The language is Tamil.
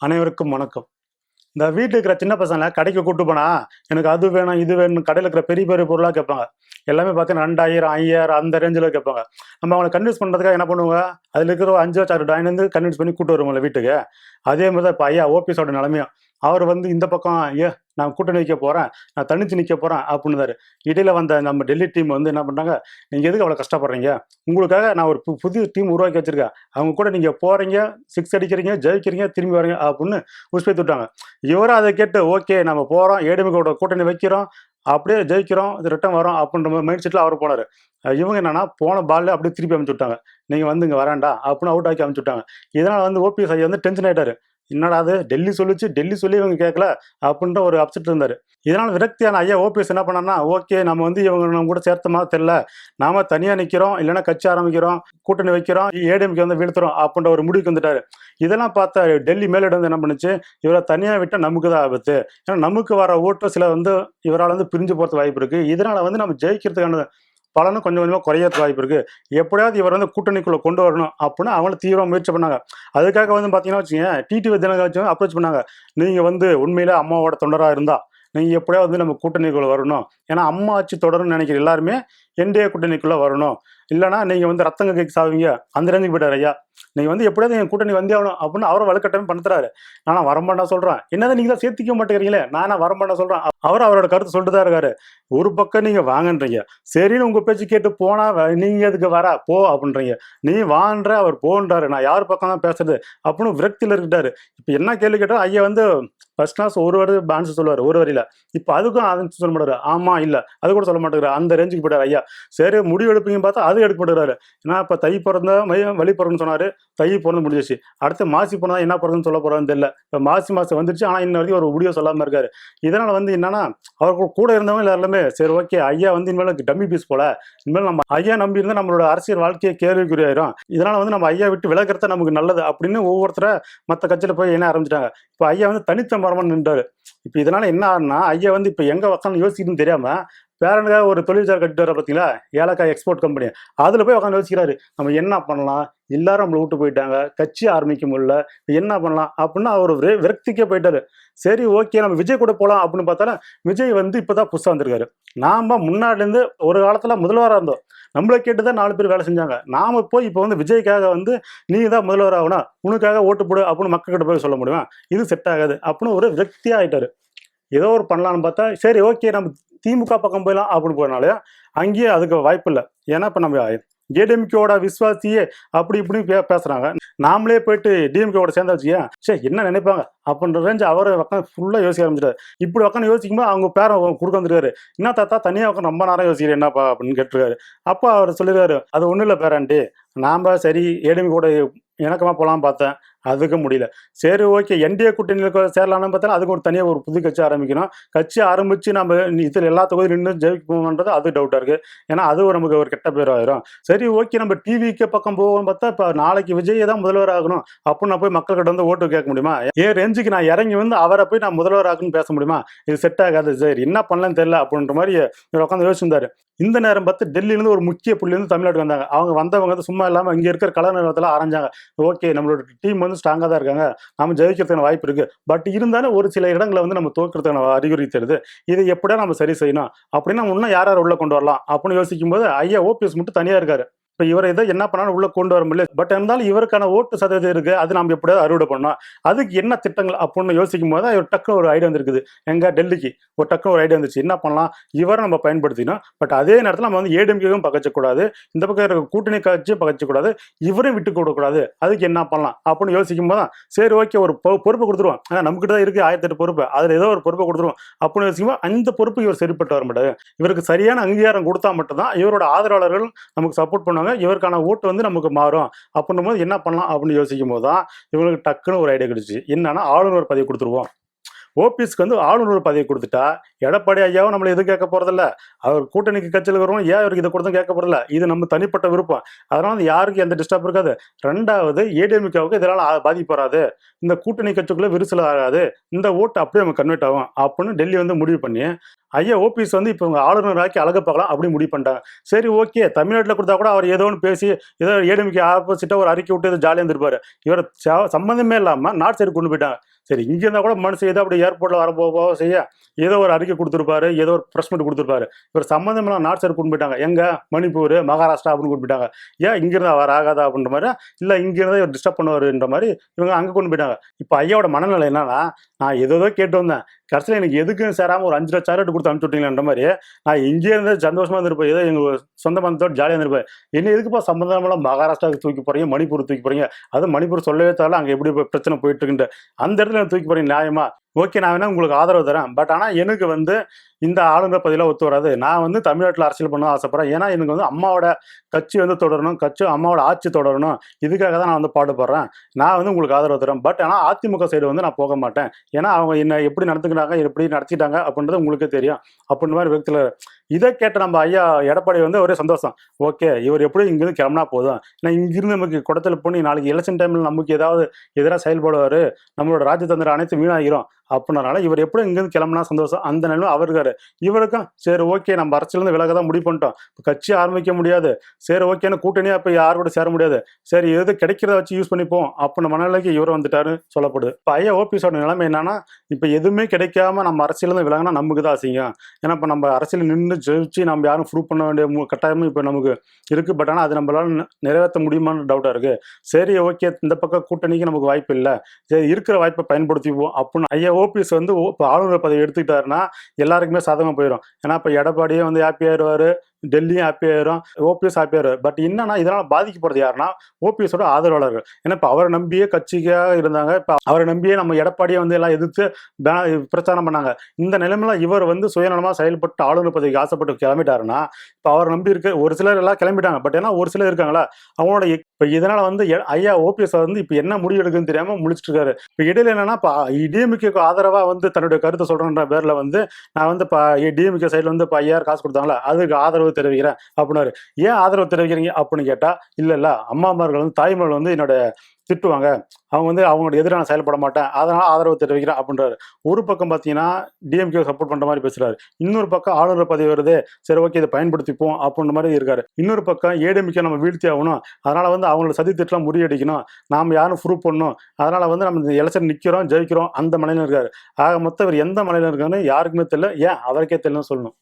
அனைவருக்கும் வணக்கம். இந்த வீட்ல இருக்கிற சின்ன பசங்கள கடைக்கு கூட்டு போனா, எனக்கு அது வேணும், இது வேணும்னு கடையில இருக்கிற பெரிய பெரிய பொருளா கேட்பாங்க. எல்லாமே பார்த்தீங்கன்னா 2000, 5000 அந்த ரேஞ்சில கேட்பாங்க. நம்ம அவங்கள கன்வின்ஸ் பண்றதுக்காக என்ன பண்ணுவோங்க, அதில இருக்கிற ஒரு 5 சாக்லேட் வாங்கிட்டு வந்து கன்வின்ஸ் பண்ணி கூட்டு வருவோம்ல வீட்டுக்கு. அதே மாரி தான் இப்ப ஐயா ஓபிஎஸோட நிலைமையும். அவர் வந்து இந்த பக்கம் நான் கூட்டணி வைக்க போறேன், நான் தனிச்சு நிக்க போறேன் அப்டின்னாரு. இடையில வந்த நம்ம டெல்லி டீம் வந்து என்ன பண்றாங்க, நீங்க எதுக்கு அவ்வளோ கஷ்டப்படுறீங்க? உங்களுக்காக நான் ஒரு புதிய டீம் உருவாக்கி வச்சிருக்கேன். அவங்க கூட நீங்க போறீங்க, 6 அடிக்கிறீங்க, ஜெயிக்கிறீங்க, திரும்பி வரீங்க அப்டின்னு உஷ்பேத்தி விட்டாங்க. இவரும் அத கேட்டு ஓகே நம்ம போறோம், ஏடிஎம்கேவோட கூட்டணி வைக்கிறோம், அப்படியே ஜெயிக்கிறோம், இது ரிட்டர்ன் வரோம் அப்டின்ற மைண்ட் செட்ல அவரு போனாரு. இவங்க என்னன்னா போன பால்ல அப்படியே திருப்பி அனுப்பிச்சு விட்டாங்க. நீங்க வந்து இங்க வரேன்டா அப்டின்னு அவுட் ஆக்கி அனுப்பிச்சு விட்டாங்க. இதனால வந்து ஓபிஎஸ் ஐயா வந்து டென்ஷன் ஆயிட்டாரு. என்னடா அது டெல்லி சொல்லுச்சு, டெல்லி சொல்லி இவங்க கேட்கல அப்டின்ற ஒரு அப்செட் இருந்தாரு. இதனால விரக்தியான ஐயா ஓபிஎஸ் என்ன பண்ணாருன்னா, ஓகே நம்ம வந்து இவங்க நம்ம கூட சேர்த்த மாதிரி தெரியல. நாம தனியா நிக்கிறோம், இல்லன்னா கட்சி ஆரம்பிக்கிறோம், கூட்டணி வைக்கிறோம், ஏடிஎம்கே வந்து வீழ்த்துறோம் அப்டின்ற ஒரு முடிவுக்கு வந்துட்டாரு. இதெல்லாம் பார்த்த டெல்லி மேலிடம் வந்து என்ன பண்ணுச்சு, இவர தனியா விட்டா நமக்கு தான் ஆபத்து. ஏன்னா நமக்கு வர ஓட்டு சில வந்து இவரால வந்து பிரிஞ்சு போறதுக்கு வாய்ப்பு இருக்கு. இதனால வந்து நம்ம ஜெயிக்கிறதுக்கான பலனும் கொஞ்சம் கொஞ்சமா குறையறதுக்கு வாய்ப்பு இருக்கு. எப்படியாவது இவர் வந்து கூட்டணிக்குள்ள கொண்டு வரணும் அப்படின்னு அவங்களும் தீவிரமா முயற்சி பண்ணாங்க. அதுக்காக வந்து பார்த்தீங்கன்னா வச்சுக்கங்க, டிடிவி தினகரன் அப்ரோச் பண்ணாங்க. நீங்க வந்து உண்மையிலே அம்மாவோட தொண்டரா இருந்தா, நீங்க எப்படியாவது வந்து நம்ம கூட்டணிக்குள்ள வரணும். ஏன்னா அம்மா ஆட்சி தொடரும்னு நினைக்கிற எல்லாருமே என்டிஏ கூட்டணிக்குள்ள வரணும். இல்லன்னா நீங்க வந்து ரத்தம் கக்கைக்கு சாவீங்க. அந்த ரேஞ்சுக்கு போயிட்டாரு ஐயா. நீங்க வந்து எப்படியாவது என் கூட்டணி வந்தே ஆகணும் அப்படின்னு அவரை வலுக்கட்டாயமே படுத்துறாரு. நானா வரமாட்டேன் சொல்றேன். என்னதான் நீங்க தான் சேர்த்திக்க மாட்டேங்கிறீங்களே, நானா வரமாட்டேன் சொல்றேன். அவர் அவரோட கருத்து சொல்லிட்டு தான் இருக்காரு. ஒரு பக்கம் நீங்க வாங்கன்றீங்க. சரின்னு உங்க பேச்சு கேட்டு போனா நீங்க எதுக்கு வர போ அப்படின்றீங்க. நீ வான்ற அவர் போன்றாரு. நான் யார் பக்கம் தான் பேசுறது அப்படின்னு விரக்தியில இருக்கிட்டாரு. இப்ப என்ன கேள்வி கேட்டா ஐயா வந்து ஃபர்ஸ்ட் கிளாஸ் ஒரு வருது ஆன்சர் சொல்லுவாரு ஒரு வரியில. இப்ப அதுக்கும் ஆன்சர் சொல்ல மாட்டாரு. ஆமா இல்ல அது கூட சொல்ல மாட்டேங்கிறாரு. அந்த ரேஞ்சுக்கு போயிட்டாரு ஐயா. சரி முடிவு எடுப்பீங்கன்னு பார்த்தா அது எடுக்க மாட்டேங்கிறாரு. ஏன்னா இப்ப தை பிறந்தா வழி பிறகுன்னு சொன்னாரு. தை பிறந்து முடிஞ்சிச்சு. அடுத்து மாசி பிறந்தா என்ன பிறகுன்னு சொல்ல போறான்னு தெரியல. இப்ப மாசி மாசம் வந்துருச்சு. ஆனா இன்ன வரைக்கும் ஒரு முடிவு சொல்லாம இருக்காரு. இதனால வந்து என்னன்னா அவருக்கு கூட இருந்தவங்க எல்லாருமே சரி ஓகே ஐயா வந்து இனிமேல் டம்மி பீஸ் போல, இனிமேல் நம்ம ஐயா நம்பி இருந்தா நம்மளோட அரசியல் வாழ்க்கையை கேள்விக்குறியாயிரும். இதனால வந்து நம்ம ஐயா விட்டு விலகிறது நமக்கு நல்லது அப்படின்னு ஒவ்வொருத்தர மற்ற கட்சியில போய் என்ன ஆரம்பிச்சிட்டாங்க. இப்ப ஐயா வந்து தனித்த மரமா நின்றாரு. இப்ப இதனால என்ன ஆகுனா ஐயா வந்து இப்ப எங்க உட்காந்து யோசிக்கணும்னு தெரியாம பேரனுக்காக ஒரு தொழிற்சாலை கட்டிட்டு வர பார்த்தீங்களா, ஏலக்காய் எக்ஸ்போர்ட் கம்பெனி. அதுல போய் உட்காந்து யோசிக்கிறாரு. நம்ம என்ன பண்ணலாம்? எல்லாரும் நம்மள விட்டு போயிட்டாங்க. கட்சி ஆரம்பிக்க முடியல. என்ன பண்ணலாம்? அப்படின்னு அவர் விரக்திக்கே போயிட்டாரு. சரி ஓகே நம்ம விஜய் கூட போலாம் அப்படின்னு பார்த்தாலும், விஜய் வந்து இப்பதான் புதுசா வந்திருக்காரு. நாம முன்னாடில இருந்து ஒரு காலத்துல முதல்வரா இருந்தோம். நம்மள கேட்டு தான் 4 பேர் வேலை செஞ்சாங்க. நாம போய் இப்போ வந்து விஜய்க்காக வந்து நீ தான் முதல்வர் ஆகணும், உனக்காக ஓட்டு போடு அப்படின்னு மக்கள்கிட்ட போய் சொல்ல முடியுமா? இது செட் ஆகாது அப்படின்னு ஒரு விரக்தியா ஆயிட்டாரு. ஏதோ ஒரு பண்ணலான்னு பார்த்தா, சரி ஓகே நம்ம திமுக பக்கம் போயிடலாம் அப்படின்னு போனாலே, அங்கேயே அதுக்கு வாய்ப்பு இல்ல. ஏன்னா இப்ப நம்ம ஏடிஎம்கேவோட விசுவாசியே அப்படி இப்படின்னு பேசுறாங்க. நாமளே போயிட்டு டிஎம்கேவோட சேர்ந்தா வச்சுக்கேன், சே என்ன நினைப்பாங்க அப்படின்ற ரேஞ்சு அவரை உட்காந்து ஃபுல்லா யோசிக்க ஆரம்பிச்சிட்டாரு. இப்படி உட்காந்து யோசிக்கும்போது அவங்க பேரன் குறுக்க வந்துருக்காரு. என்ன தாத்தா தனியா உட்காந்து ரொம்ப நேரம் யோசிக்கிறேன் என்னப்பா அப்படின்னு கேட்டிருக்காரு. அப்போ அவர் சொல்லிருக்காரு, அது ஒண்ணும் இல்ல பேராண்டி, நாம சரி ஏடிஎம்கே கூட இணக்கமா போலாம்னு பார்த்தேன். அதுக்கு முடியல. சரி ஓகே என்டிஏ கூட்டணியில சேரலாம்னு பார்த்தா அதுக்கு ஒரு தனியா ஒரு புது கட்சி ஆரம்பிக்கணும். கட்சி ஆரம்பிச்சு நம்ம இதுல எல்லா தொகுதியும் நின்று ஜெயிப்போம்ன்றது அது டவுட்டா இருக்கு. ஏன்னா அது நமக்கு ஒரு கெட்ட பேர் ஆயிரும். சரி ஓகே நம்ம டிவிக்கு பக்கம் போவோம்னு பார்த்தா இப்ப நாளைக்கு விஜய் தான் முதல்வர் ஆகணும் அப்படின்னு நான் போய் மக்கள்கிட்ட வந்து ஓட்டு கேட்க முடியுமா? ஏன் ரேஞ்சுக்கு நான் இறங்கி வந்து அவரை போய் நான் முதல்வர் ஆகணும்னு பேச முடியுமா? இது செட் ஆகாது. சரி என்ன பண்ணலன்னு தெரியல அப்படின்ற மாதிரி இவர் உட்காந்து யோசிச்சிருந்தாரு. இந்த நேரம் பார்த்து டெல்லியிலேருந்து ஒரு முக்கிய புள்ளியிருந்து தமிழ்நாட்டுக்கு வந்தாங்க. அவங்க வந்தவங்க வந்து சும்மா இல்லாம இங்க இருக்கிற கலர் நிறுவனத்துல ஆரஞ்சாங்க. ஓகே நம்மளோட டீம் வந்து ஸ்ட்ராங்கா தான் இருக்காங்க. நாம ஜெயிக்கிறதுக்கான வாய்ப்பு இருக்கு. பட் இருந்தாலும் ஒரு சில இடங்களை வந்து நம்ம தோற்கிறதுக்கான அறிகுறி தெரியுது. இதை எப்படியா நம்ம சரி செய்யணும் அப்படின்னா இன்னும் யார் யார் உள்ள கொண்டு வரலாம் அப்படின்னு யோசிக்கும் போது ஐயா ஓபிஎஸ் மட்டும் தனியா இருக்காரு. இப்ப இவரை இதை என்ன பண்ணாலும் உள்ள கொண்டு வர முடியல. பட் இருந்தாலும் இவருக்கான ஓட்டு சதவீதம் இருக்கு. அது நம்ம எப்படியாவது அறுவடை பண்ணோம். அதுக்கு என்ன திட்டங்கள் அப்படின்னு யோசிக்கும் போது இவர் டக்குனு ஒரு ஐடியா வந்துருக்குது. எங்க டெல்லிக்கு ஒரு டக்குனு ஒரு ஐடியா வந்துச்சு. என்ன பண்ணலாம்? இவரை நம்ம பயன்படுத்தினோம். பட் அதே நேரத்தில் நம்ம வந்து ஏடிஎம்கேவும் பகச்சக்கூடாது. இந்த பக்கம் இருக்க கூட்டணி கட்சியும் பகச்சக்கூடாது. இவரையும் விட்டு கொடுக்கக்கூடாது. அதுக்கு என்ன பண்ணலாம் அப்படின்னு யோசிக்கும் போது சரி ஓகே ஒரு பொறுப்பு கொடுத்துருவோம். நம்மகிட்ட தான் இருக்கு 1008 பொறுப்பு. அதுல ஏதோ ஒரு பொறுப்பை கொடுத்துருவோம் அப்படின்னு யோசிக்கும் அந்த பொறுப்பு இவர் சரிப்பட்டு வர மாட்டாரு. இவருக்கு சரியான அங்கீகாரம் கொடுத்தா மட்டும்தான் இவரோட ஆதரவாளர்கள் நமக்கு சப்போர்ட் பண்ணுவாங்க. இவருக்கான ஓட்டு வந்து நமக்கு மாறும் அப்படின்னும் போது என்ன பண்ணலாம் அப்படின்னு யோசிக்கும் போது தான் இவங்களுக்கு டக்குன்னு ஒரு ஐடியா கிடைச்சு. என்னன்னா ஆளுநர் பதவி கொடுத்துருவோம். ஓபிஎஸ்க்கு வந்து ஆளுநர் பதவி கொடுத்துட்டா எடப்பாடி ஐயாவும் நம்மள எதுவும் கேட்க போறதில்ல. அவர் கூட்டணிக்கு கட்சியில் இருக்கிறவங்க ஏன் அவருக்கு இதை கொடுத்தும் கேட்க போறதில்ல. இது நம்ம தனிப்பட்ட விருப்பம். அதனால யாருக்கு எந்த டிஸ்டர்ப் இருக்காது. ரெண்டாவது ஏடிஎம்கேவுக்கு இதனால பாதிப்பு வராது. இந்த கூட்டணி கட்சிக்குள்ள விரிசல் ஆகாது. இந்த ஓட்டு அப்படியே நம்ம கன்வெர்ட் ஆகும் அப்படின்னு டெல்லி வந்து முடிவு பண்ணி ஐயா ஓபிஎஸ் வந்து இப்போ ஆளுநராக்கி அழக பார்க்கலாம் அப்படி முடிவு பண்ணிட்டாங்க. சரி ஓகே தமிழ்நாட்டில் கொடுத்தா கூட அவர் ஏதோ ஒன்று பேசி ஏதோ ஏடிஎம்கே ஆப்போசிட்டா ஒரு அறிக்கை விட்டு ஜாலியாக இருந்திருப்பாரு. இவர் சம்பந்தமே இல்லாம நாட் சைடு கொண்டு போயிட்டாங்க. சரி இங்க இருந்தா கூட மனசு ஏதோ அப்படி ஏர்போர்ட்ல வர போக செய்ய ஏதோ ஒரு அறிக்கை கொடுத்துருப்பாரு, ஏதோ ஒரு பிரஸ் மீட் கொடுத்துருப்பாரு. இவர் சம்மந்தம் இல்லாம நார்த் சைடு கூட்டு போயிட்டாங்க. எங்க மணிப்பூர், மகாராஷ்டிரா அப்படின்னு கூட்டு போயிட்டாங்க. ஏன் இங்க இருந்தா அவர் ஆகாதா அப்படின்ற மாதிரி, இல்ல இங்க இருந்தா இவர் டிஸ்டர்ப் பண்ணுவாருன்ற மாதிரி இவங்க அங்க கொண்டு போயிட்டாங்க. இப்ப ஐயாவோட மனநிலை என்னன்னா, நான் ஏதோ கேட்டு வந்தேன். கடைசியில எனக்கு எதுக்கும் சேராம ஒரு 5 லட்சம் சாக்லேட் கொடுத்து அனுப்பிச்சு விட்டீங்கன்ற மாதிரி, நான் இங்கே இருந்து சந்தோஷமா இருந்திருப்பேன். ஏதோ எங்க சொந்த பந்தத்தோட ஜாலியா இருந்திருப்பேன். என்ன எதுக்குப்பா சம்பந்தம் இல்லாம மகாராஷ்டிராவுக்கு தூக்கி போறீங்க, மணிப்பூர் தூக்கி போறீங்க. அது மணிப்பூர் சொல்லவே தேவையில்ல, அங்க எப்படி பிரச்சனை போயிட்டு இருக்குன்ற அந்த இடத்துல தூக்கி போறீங்க நியாயமா? ஓகே, நான் வேணா உங்களுக்கு ஆதரவு தரேன். பட் ஆனா எனக்கு வந்து இந்த ஆளுநர் பதவியெல்லாம் ஒத்து வராது. நான் வந்து தமிழ்நாட்டுல அரசியல் பண்ண ஆசைப்படுறேன். ஏன்னா எனக்கு வந்து அம்மாவோட கட்சி வந்து தொடரணும், அம்மாவோட ஆட்சி தொடரணும். இதுக்காக தான் நான் வந்து பாடுபடுறேன். நான் வந்து உங்களுக்கு ஆதரவு தரேன். பட் ஆனா அதிமுக சைடு வந்து நான் போக மாட்டேன். ஏன்னா அவங்க என்ன எப்படி நடந்துக்கிறாங்க, எப்படி நடத்திட்டாங்க அப்படின்றது உங்களுக்கே தெரியும். அப்படின்ற மாதிரி விதத்துல இதை கேட்ட நம்ம ஐயா எடப்பாடி வந்து ஒரே சந்தோஷம். ஓகே, இவர் எப்படி இங்கிருந்து கிளம்பினா போதும். ஏன்னா இங்கிருந்து நமக்கு குடத்துல பண்ணி நாளைக்கு எலெக்ஷன் டைம்ல நமக்கு ஏதாவது எதிராக செயல்படுவாரு, நம்மளோட ராஜதந்திரம் அனைத்து வீணாகிரும். அப்படினால இவர் எப்படி இங்கிருந்து கிளம்பினா சந்தோஷம். அந்த நிலைமை அவர் இருக்காரு. இவருக்கும் சரி ஓகே, நம்ம அரசியலேருந்து விலக தான் முடிவு பண்ணிட்டோம். கட்சி ஆரம்பிக்க முடியாது. சரி ஓகேன்னு கூட்டணியா இப்ப யார் கூட சேர முடியாது. சரி எது கிடைக்கிறத வச்சு யூஸ் பண்ணிப்போம் அப்படின்னு மனநிலைக்கு இவர் வந்துட்டாரு சொல்லப்படுது. இப்ப ஐயா ஓபிஎஸோட நிலைமை என்னன்னா, இப்ப எதுவுமே கிடைக்காம நம்ம அரசியலேருந்து விலகினா நமக்கு தான் அசிங்கம். ஏன்னா இப்ப நம்ம அரசியல் நின்று ஜெயிச்சு நம்ம யாரும் ப்ரூவ் பண்ண வேண்டிய கட்டாயமும் இப்ப நமக்கு இருக்கு. பட் ஆனா அது நம்மளால நிறைவேற்ற முடியுமான்னு டவுட்டா இருக்கு. சரி ஓகே, இந்த பக்கம் கூட்டணிக்கு நமக்கு வாய்ப்பு இல்லை, சரி இருக்கிற வாய்ப்பை பயன்படுத்திப்போம் அப்படின்னு ஐயா ஓபிஎஸ் வந்து இப்போ ஆளுநர் பதவி எடுத்துக்கிட்டாருன்னா எல்லாருக்குமே சாதகமாக போயிடும். ஏன்னா இப்போ எடப்பாடியே வந்து ஹாப்பி ஆயிடுவாரு, டெல்லியும் ஹாப்பி ஆயிரும், ஓபிஎஸ் ஹாப்பி ஆயிடுவார். பட் என்னன்னா இதனால பாதிக்கப்படுறது யாருன்னா ஓபிஎஸோட ஆதரவாளர்கள். ஏன்னா இப்போ அவரை நம்பியே கட்சிக்காக இருந்தாங்க. இப்போ அவரை நம்பியே நம்ம எடப்பாடியை வந்து எல்லாம் எதிர்த்து பிரச்சாரம் பண்ணாங்க. இந்த நிலைமையில இவர் வந்து சுயநலமாக செயல்பட்டு ஆளுநர் பதவிக்கு ஆசைப்பட்டு கிளம்பிட்டாருன்னா, இப்போ அவர் நம்பி இருக்க ஒரு சிலர் எல்லாம் கிளம்பிட்டாங்க. பட் ஏன்னா ஒரு சிலர் இருக்காங்களா, அவங்களோட இப்போ இதனால வந்து ஐயா ஓபிஎஸ் வந்து இப்போ என்ன முடிவு எடுக்குன்னு தெரியாம முடிச்சுட்டு இருக்காரு. இப்போ இடையில என்னன்னா, இப்போ டிஎம்கேக்கு ஆதரவாக வந்து தன்னுடைய கருத்தை சொல்றேன்ற பேர்ல வந்து நான் வந்து இப்போ டிஎம்கே சைட்ல வந்து இப்போ 5000 காசு கொடுத்தாங்களா, அதுக்கு ஆதரவு தெரிவிக்கிறேன் அப்படின்னாரு. ஏன் ஆதரவு தெரிவிக்கிறீங்க அப்படின்னு கேட்டா, இல்ல அம்மாமார்கள் வந்து தாய்மார்கள் வந்து என்னோட திட்டுவாங்க, அவங்க வந்து அவங்களோட எதிராக நான் செயல்பட மாட்டேன், அதனால ஆதரவு தெரிவிக்கிறேன் அப்படின்றாரு. ஒரு பக்கம் பார்த்தீங்கன்னா டிஎம்கே சப்போர்ட் பண்ற மாதிரி பேசுறாரு, இன்னொரு பக்கம் ஆளுநர் பதவி வருது, சரி ஓகே இதை பயன்படுத்திப்போம் அப்படின்ற மாதிரி இருக்காரு. இன்னொரு பக்கம் ஏடிஎம்கே நம்ம வீழ்த்தி ஆகணும், அதனால வந்து அவங்களோட சதி திட்டலாம் முறியடிக்கணும், நாம யாரும் ப்ரூவ் பண்ணணும், அதனால வந்து நம்ம இந்த எலெக்ஷன் நிக்கிறோம் ஜெயிக்கிறோம் அந்த மலையில இருக்காரு. ஆக மொத்தம் இவர் எந்த மலையில இருக்காருன்னு யாருக்குமே தெரியல. ஏன் அவருக்கே தெரியலன்னு சொல்லணும்.